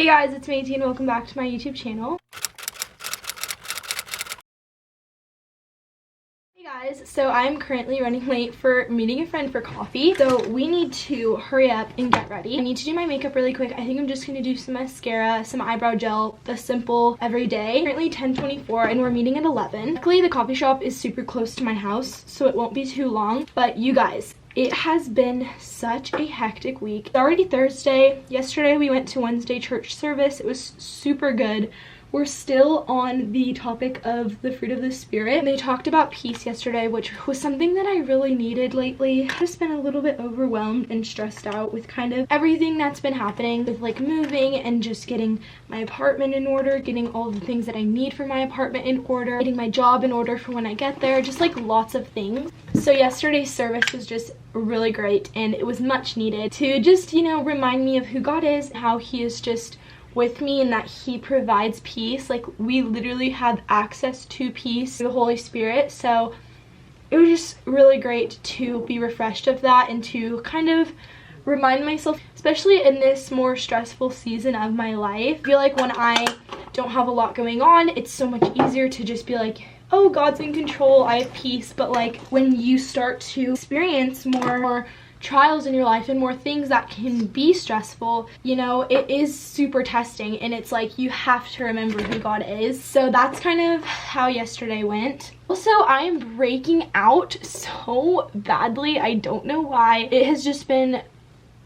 Hey guys, it's Maite and welcome back to my YouTube channel. Hey guys, so I'm currently running late for meeting a friend for coffee, so we need to hurry up and get ready. I need to do my makeup really quick. I think I'm just gonna do some mascara, some eyebrow gel, the simple everyday. Currently 10:24 and we're meeting at 11. Luckily the coffee shop is super close to my house, so it won't be too long. But you guys, it has been such a hectic week. It's already Thursday. Yesterday we went to Wednesday church service. It was super good. We're still on the topic of the fruit of the spirit. They talked about peace yesterday, which was something that I really needed lately. I've just been a little bit overwhelmed and stressed out with kind of everything that's been happening with like moving and just getting my apartment in order, getting all the things that I need for my apartment in order, getting my job in order for when I get there, just like lots of things. So yesterday's service was just really great and it was much needed to just, you know, remind me of who God is, how he is just with me and that he provides peace. Like we literally have access to peace through the Holy Spirit. So it was just really great to be refreshed of that and to kind of remind myself, especially in this more stressful season of my life. I feel like when I don't have a lot going on, it's so much easier to just be like, oh, God's in control, I have peace. But like when you start to experience more trials in your life and more things that can be stressful, you know, it is super testing and it's like you have to remember who God is. So that's kind of how yesterday went. Also, I am breaking out so badly. I don't know why. It has just been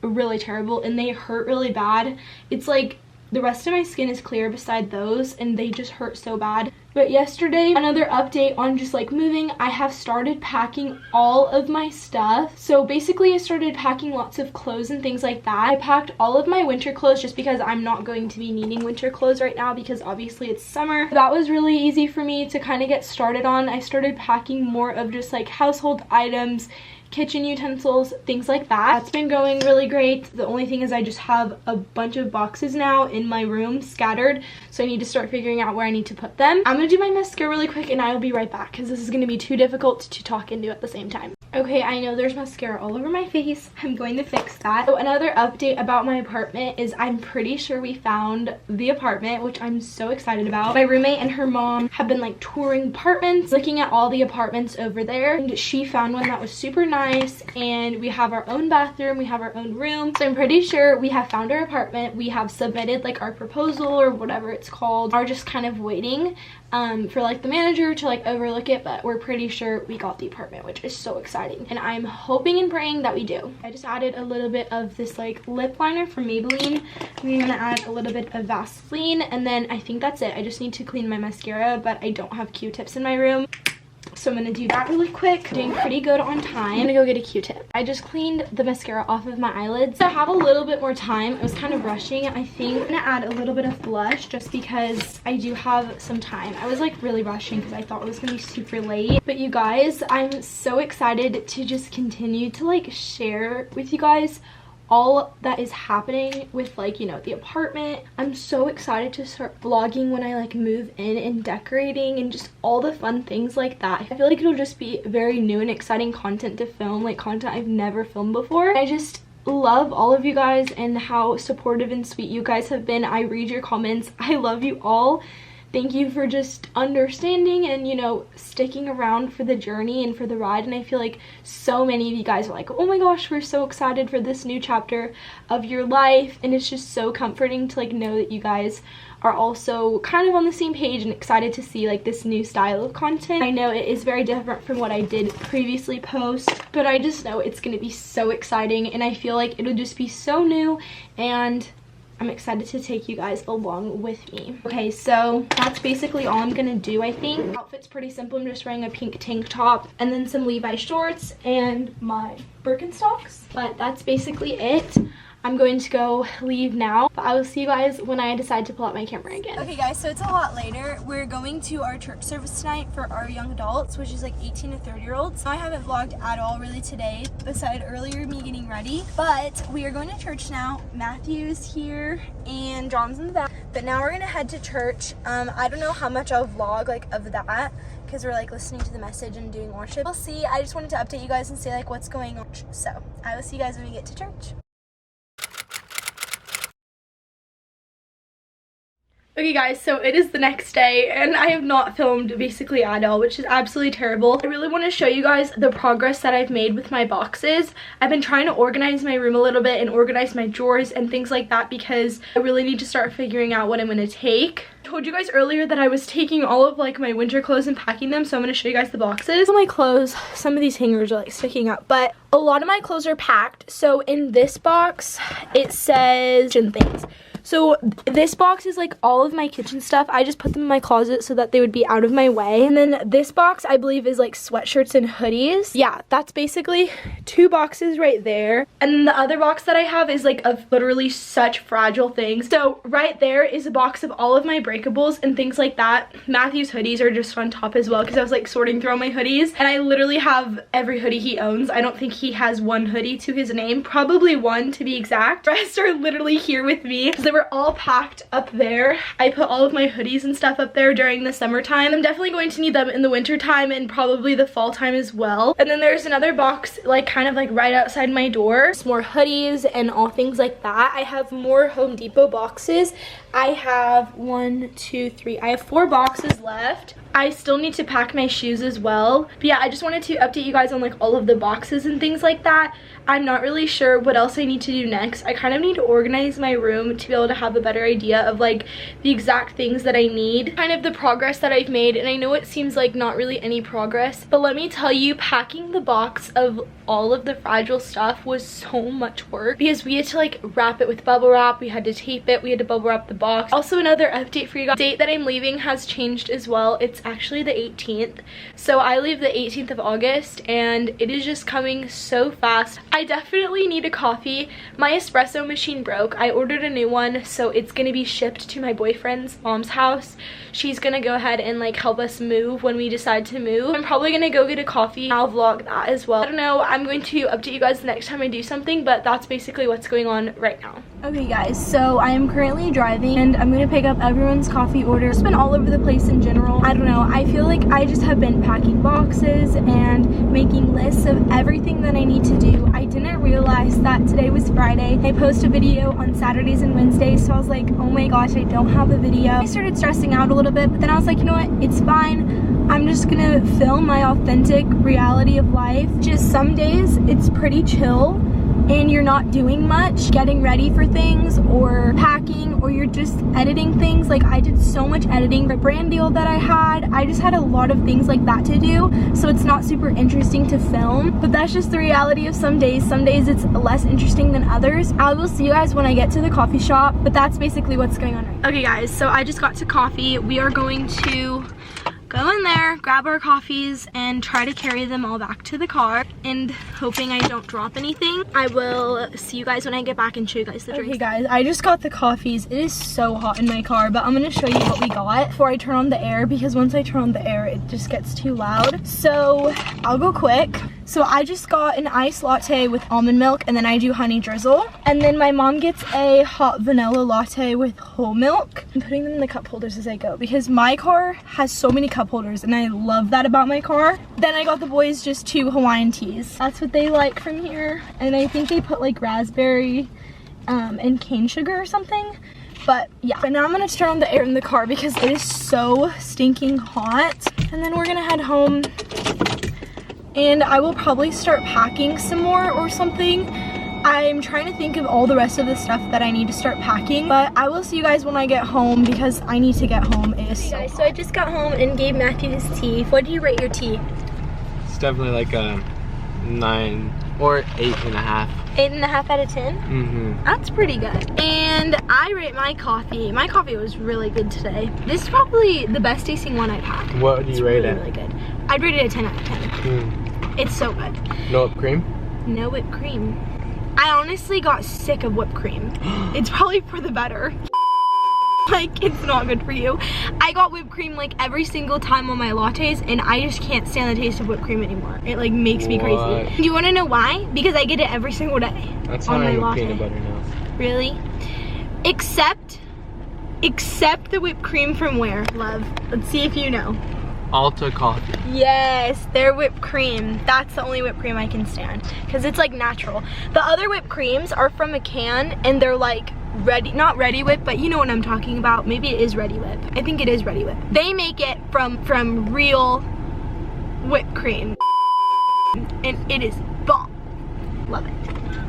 really terrible and they hurt really bad. It's like the rest of my skin is clear beside those and they just hurt so bad. But yesterday, another update on just like moving, I have started packing all of my stuff. So basically I started packing lots of clothes and things like that. I packed all of my winter clothes just because I'm not going to be needing winter clothes right now because obviously it's summer. That was really easy for me to kind of get started on. I started packing more of just like household items, kitchen utensils, things like that. That's been going really great. The only thing is I just have a bunch of boxes now in my room scattered, so I need to start figuring out where I need to put them. I'm gonna do my mascara really quick and I will be right back because this is gonna be too difficult to talk and do at the same time. Okay, I know there's mascara all over my face. I'm going to fix that. So another update about my apartment is I'm pretty sure we found the apartment, which I'm so excited about. My roommate and her mom have been like touring apartments, looking at all the apartments over there, and she found one that was super nice and we have our own bathroom, we have our own room. So I'm pretty sure we have found our apartment. We have submitted like our proposal or whatever it's called. We're just kind of waiting for like the manager to like overlook it, but we're pretty sure we got the apartment, which is so exciting and I'm hoping and praying that we do. I just added a little bit of this like lip liner from Maybelline. I'm gonna add a little bit of Vaseline and then I think that's it. I just need to clean my mascara, but I don't have Q-tips in my room. So I'm gonna do that really quick. Doing pretty good on time. I'm gonna go get a Q-tip. I just cleaned the mascara off of my eyelids. So I have a little bit more time. I was kind of rushing. I think I'm gonna add a little bit of blush just because I do have some time. I was like really rushing because I thought it was gonna be super late. But you guys, I'm so excited to just continue to like share with you guys all that is happening with like, you know, the apartment. I'm so excited to start vlogging when I like move in and decorating and just all the fun things like that. I feel like it'll just be very new and exciting content to film, like content I've never filmed before. I just love all of you guys and how supportive and sweet you guys have been. I read your comments. I love you all. Thank you for just understanding and, you know, sticking around for the journey and for the ride. And I feel like so many of you guys are like, oh my gosh, we're so excited for this new chapter of your life. And it's just so comforting to like know that you guys are also kind of on the same page and excited to see like this new style of content. I know it is very different from what I did previously post, but I just know it's going to be so exciting and I feel like it'll just be so new and I'm excited to take you guys along with me. Okay, so that's basically all I'm gonna do, I think. Outfit's pretty simple. I'm just wearing a pink tank top and then some Levi shorts and my Birkenstocks. But that's basically it. I'm going to go leave now, but I will see you guys when I decide to pull out my camera again. Okay guys, so it's a lot later. We're going to our church service tonight for our young adults, which is like 18 to 30-year-olds. I haven't vlogged at all really today, beside earlier me getting ready, but we are going to church now. Matthew's here and John's in the back, but now we're gonna head to church. I don't know how much I'll vlog like of that because we're like listening to the message and doing worship. We'll see. I just wanted to update you guys and say like what's going on. So I will see you guys when we get to church. Okay guys, so it is the next day and I have not filmed basically at all, which is absolutely terrible. I really want to show you guys the progress that I've made with my boxes. I've been trying to organize my room a little bit and organize my drawers and things like that because I really need to start figuring out what I'm going to take. I told you guys earlier that I was taking all of like my winter clothes and packing them, so I'm going to show you guys the boxes. All my clothes, some of these hangers are like sticking up, but a lot of my clothes are packed. So in this box, it says things. So this box is like all of my kitchen stuff. I just put them in my closet so that they would be out of my way. And then this box I believe is like sweatshirts and hoodies. Yeah, that's basically 2 boxes right there. And then the other box that I have is like of literally such fragile things. So right there is a box of all of my breakables and things like that. Matthew's hoodies are just on top as well because I was like sorting through all my hoodies. And I literally have every hoodie he owns. I don't think he has one hoodie to his name. Probably 1 to be exact. The rest are literally here with me. They were all packed up there. I put all of my hoodies and stuff up there during the summertime. I'm definitely going to need them in the winter time and probably the fall time as well. And then there's another box like kind of like right outside my door. Some more hoodies and all things like that. I have more Home Depot boxes. I have 1, 2, 3. I have 4 boxes left. I still need to pack my shoes as well. But yeah, I just wanted to update you guys on like all of the boxes and things like that. I'm not really sure what else I need to do next. I kind of need to organize my room to be able to have a better idea of like the exact things that I need, kind of the progress that I've made. And I know it seems like not really any progress, but let me tell you, packing the box of all of the fragile stuff was so much work because we had to like wrap it with bubble wrap, we had to tape it, we had to bubble wrap the box. Also, another update for you guys, the date that I'm leaving has changed as well. It's actually the 18th. So I leave the 18th of August and it is just coming so fast. I definitely need a coffee. My espresso machine broke. I ordered a new one, so it's gonna be shipped to my boyfriend's mom's house. She's gonna go ahead and like help us move when we decide to move. I'm probably gonna go get a coffee. I'll vlog that as well. I don't know, I'm going to update you guys the next time I do something, but that's basically what's going on right now. Okay guys, so I am currently driving and I'm gonna pick up everyone's coffee order. It's been all over the place in general. I don't know, I feel like I just have been packing boxes and making lists of everything that I need to do. I didn't realize that today was Friday. I post a video on Saturdays and Wednesdays, so I was like, oh my gosh, I don't have a video. I started stressing out a little bit, but then I was like, you know what, it's fine. I'm just gonna film my authentic reality of life. Just some days it's pretty chill and you're not doing much, getting ready for things or packing, or you're just editing things. Like I did so much editing for a brand deal that I had. I just had a lot of things like that to do, so it's not super interesting to film, but that's just the reality of some days. Some days it's less interesting than others. I will see you guys when I get to the coffee shop, but that's basically what's going on right now. Okay guys, so I just got to coffee. We are going to go in there, grab our coffees, and try to carry them all back to the car, and hoping I don't drop anything. I will see you guys when I get back and show you guys the drinks. Okay guys, I just got the coffees. It is so hot in my car, but I'm gonna show you what we got before I turn on the air, because once I turn on the air, it just gets too loud. So I'll go quick. So I just got an iced latte with almond milk, and then I do honey drizzle. And then my mom gets a hot vanilla latte with whole milk. I'm putting them in the cup holders as I go because my car has so many cup holders and I love that about my car. Then I got the boys just 2 Hawaiian teas. That's what they like from here. And I think they put like raspberry and cane sugar or something. But yeah, but now I'm gonna turn on the air in the car because it is so stinking hot. And then we're gonna head home. And I will probably start packing some more or something. I'm trying to think of all the rest of the stuff that I need to start packing, but I will see you guys when I get home because I need to get home. It is so hot. So I just got home and gave Matthew his tea. What do you rate your tea? It's definitely like a 9 or 8.5. 8.5 out of 10? Mm-hmm. That's pretty good. And I rate my coffee. My coffee was really good today. This is probably the best tasting one I've had. What do you rate it? Really good. I'd rate it a 10 out of 10. It's so good. No whipped cream? No whipped cream. I honestly got sick of whipped cream. It's probably for the better. Like, it's not good for you. I got whipped cream like every single time on my lattes, and I just can't stand the taste of whipped cream anymore. It like makes me crazy. Do you want to know why? Because I get it every single day. That's on my latte. Peanut butter now. Really? Except the whipped cream from where, love? Let's see if you know. Alta Coffee. Yes, their whipped cream. That's the only whipped cream I can stand because it's like natural. The other whipped creams are from a can and they're like not Ready Whip, but you know what I'm talking about. Maybe it is Ready Whip. I think it is Ready Whip. They make it from real whipped cream, and it is bomb. Love it.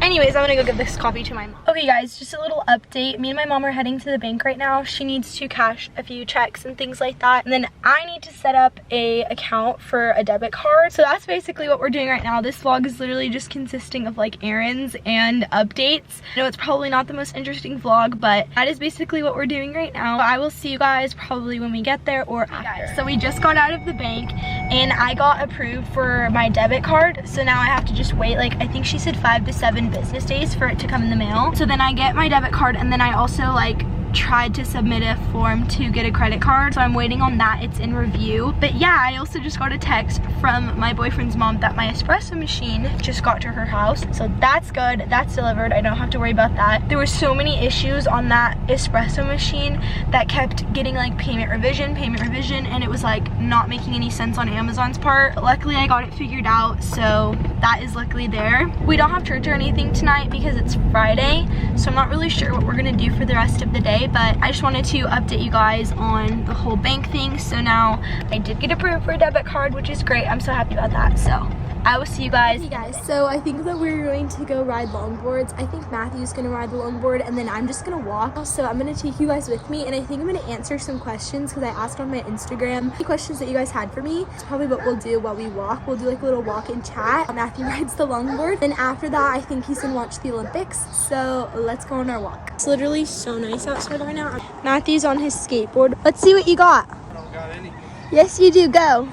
Anyways, I'm gonna go give this coffee to my mom. Okay guys, just a little update. Me and my mom are heading to the bank right now. She needs to cash a few checks and things like that. And then I need to set up a account for a debit card. So that's basically what we're doing right now. This vlog is literally just consisting of like errands and updates. I know it's probably not the most interesting vlog, but that is basically what we're doing right now. I will see you guys probably when we get there or after. So we just got out of the bank and I got approved for my debit card. So now I have to just wait, like I think she said 5 to 7 business days for it to come in the mail. So then I get my debit card, and then I also like tried to submit a form to get a credit card, so I'm waiting on that. It's in review. But yeah, I also just got a text from my boyfriend's mom that my espresso machine just got to her house, so that's good. That's delivered. I don't have to worry about that. There were so many issues on that espresso machine that kept getting like payment revision, and it was like not making any sense on Amazon's part. Luckily I got it figured out, so that is luckily there. We don't have church or anything tonight because it's Friday, so I'm not really sure what we're gonna do for the rest of the day, but I just wanted to update you guys on the whole bank thing. So now I did get approved for a debit card, which is great. I'm so happy about that. So I will see you guys. Hey guys, so I think that we're going to go ride longboards. I think Matthew's gonna ride the longboard and then I'm just gonna walk. So I'm gonna take you guys with me, and I think I'm gonna answer some questions because I asked on my Instagram the questions that you guys had for me. It's probably what we'll do while we walk. We'll do like a little walk and chat. Matthew rides the longboard, and after that I think he's gonna watch the Olympics. So let's go on our walk. It's literally so nice outside right now. Matthew's on his skateboard. Let's see what you got. I don't got any. Yes you do, go.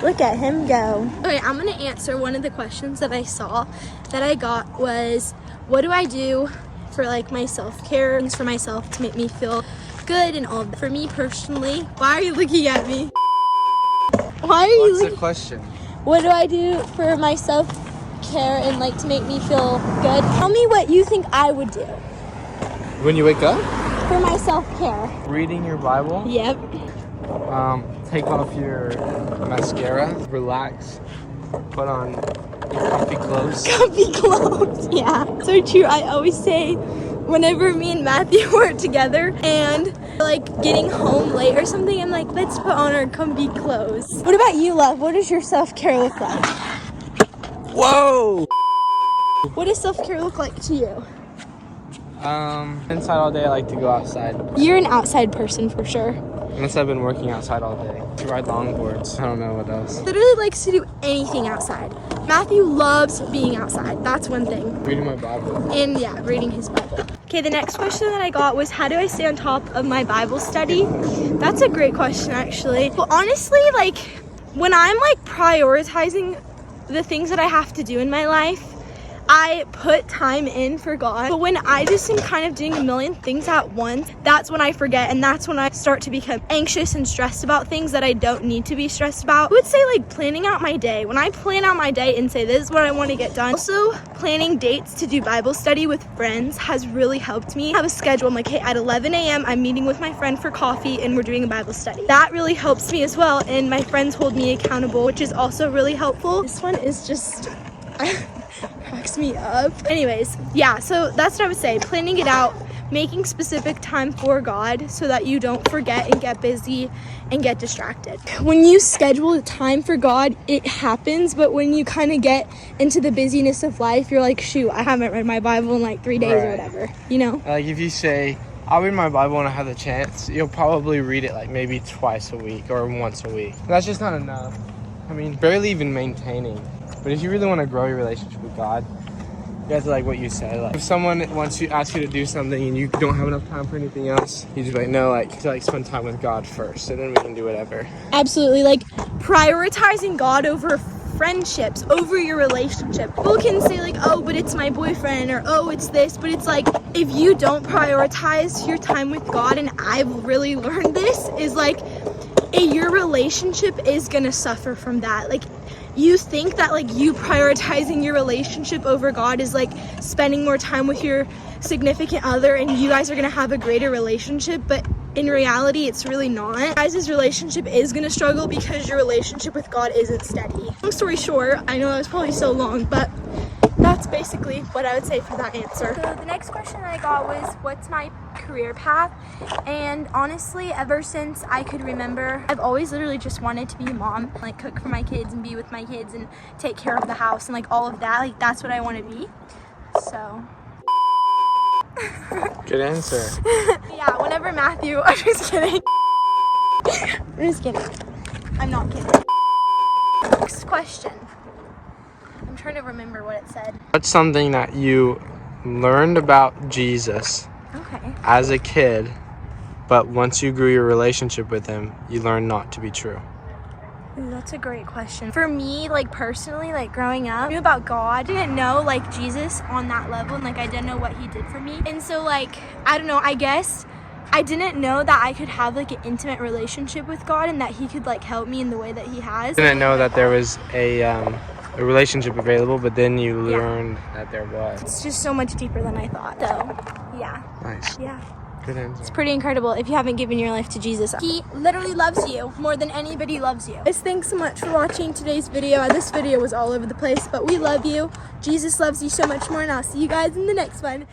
Look at him go. Okay, I'm gonna answer one of the questions that I saw that I got was, what do I do for like my self-care, things for myself to make me feel good and all that. For me personally, why are you looking at me? Why are you What's the question? What do I do for my self-care and like to make me feel good? Tell me what you think I would do. When you wake up? For my self-care. Reading your Bible. Yep. Take off your mascara, relax, put on your comfy clothes. Comfy clothes, yeah. So true. I always say whenever me and Matthew were together and like getting home late or something, I'm like, let's put on our comfy clothes. What about you, love? What does your self-care look like? Whoa! What does self-care look like to you? Inside all day, I like to go outside. You're an outside person for sure. Unless I've been working outside all day. To ride longboards. I don't know what else. Literally likes to do anything outside. Matthew loves being outside. That's one thing. Reading my Bible. And yeah, reading his Bible. Okay, the next question that I got was, how do I stay on top of my Bible study? That's a great question, actually. Well, honestly, like, when I'm like prioritizing the things that I have to do in my life, I put time in for God. But when I just am kind of doing a million things at once, that's when I forget, and that's when I start to become anxious and stressed about things that I don't need to be stressed about. I would say like planning out my day. When I plan out my day and say this is what I want to get done. Also, planning dates to do Bible study with friends has really helped me. I have a schedule. I'm like, hey, at 11 a.m. I'm meeting with my friend for coffee and we're doing a Bible study. That really helps me as well, and my friends hold me accountable, which is also really helpful. This one is just cracks me up. Anyways, yeah, so that's what I would say. Planning it out, making specific time for God so that you don't forget and get busy and get distracted. When you schedule a time for God, it happens, but when you kind of get into the busyness of life, you're like, shoot, I haven't read my Bible in like 3 days or whatever, you know? Like if you say, I'll read my Bible when I have the chance, you'll probably read it like maybe twice a week or once a week. That's just not enough. I mean, barely even maintaining. But if you really want to grow your relationship with God, you have to, like what you said, like if someone asks you to do something and you don't have enough time for anything else, you just be like, no, like to like spend time with God first, and then we can do whatever. Absolutely, like prioritizing God over friendships, over your relationship. People can say like, oh, but it's my boyfriend, or oh, it's this, but it's like, if you don't prioritize your time with God, and I've really learned this, is like, your relationship is gonna suffer from that. Like, you think that like you prioritizing your relationship over God is like spending more time with your significant other and you guys are gonna have a greater relationship, but in reality it's really not. Guys' relationship is gonna struggle because your relationship with God isn't steady. Long story short, I know that was probably so long, but that's basically what I would say for that answer. So the next question I got was, what's my career path? And honestly, ever since I could remember, I've always literally just wanted to be a mom, like cook for my kids and be with my kids and take care of the house and like all of that. Like that's what I want to be. So Good answer. yeah, whenever Matthew, I'm just kidding. I'm just kidding. I'm not kidding. Next question. I'm trying to remember what it said. What's something that you learned about Jesus Okay. as a kid, but once you grew your relationship with him, you learned not to be true? Ooh, that's a great question. For me, like personally, like growing up, I knew about God. I didn't know like Jesus on that level, and like I didn't know what he did for me. And so like, I don't know, I guess I didn't know that I could have like an intimate relationship with God and that he could like help me in the way that he has. Didn't know that there was a relationship available, but then you learned that there was. It's just so much deeper than I thought. So, yeah. Nice. Yeah. Good answer. It's pretty incredible if you haven't given your life to Jesus. He literally loves you more than anybody loves you. Guys, thanks so much for watching today's video. This video was all over the place, but we love you. Jesus loves you so much more, and I'll see you guys in the next one.